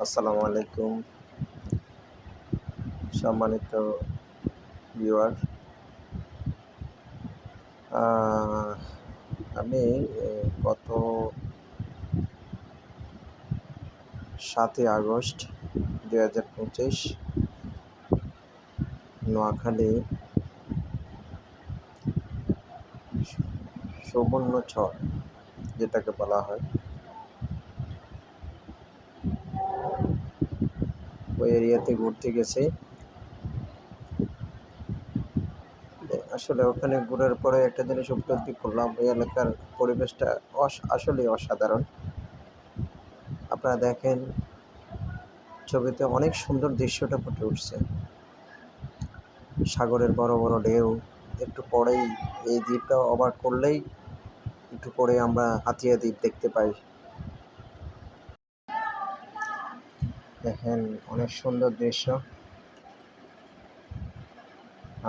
আসসালামু আলাইকুম সম্মানিত ভিউয়ার। আমি গত 7ই আগস্ট 2025 নোয়াখালী সুবর্ণচর যেটাকে বলা হয় ওই এরিয়াতে ঘুরতে গেছি। আসলে ওখানে ঘোরার পরে একটা জিনিস উপলব্ধি করলাম, ওই এলাকার পরিবেশটা আসলেই অসাধারণ। আপনারা দেখেন, ছবিতে অনেক সুন্দর দৃশ্যটা ফুটে উঠছে। সাগরের বড় বড় ঢেউ, একটু পরেই এই দ্বীপটা অবাক করলেই একটু পরে আমরা হাতিয়া দ্বীপ দেখতে পাই। দেখেন, অনেক সুন্দর দৃশ্য।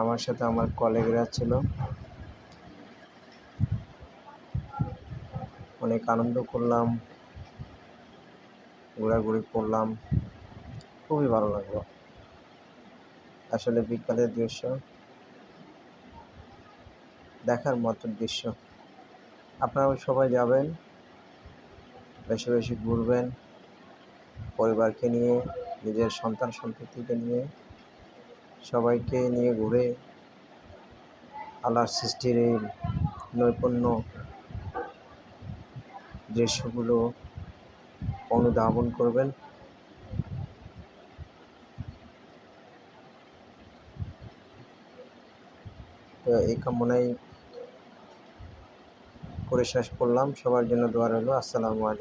আমার সাথে আমার কলিগরা ছিল, অনেক আনন্দ করলাম, ঘোরাঘুরি করলাম, খুবই ভালো লাগলো। আসলে বিকালের দৃশ্য দেখার মতো দৃশ্য। আপনারাও সবাই যাবেন, বেশি বেশি ঘুরবেন, পরিবারকে নিয়ে, নিজের সন্তান সন্ততিকে নিয়ে, সবাইকে নিয়ে ঘুরে আল্লাহর সৃষ্টির এই নৈপুণ্য দৃশ্যগুলো অনুধাবন করবেন। তো এই কামনাই করে শেষ করলাম। সবার জন্য দোয়া রইল। আসসালামু আলাইকুম।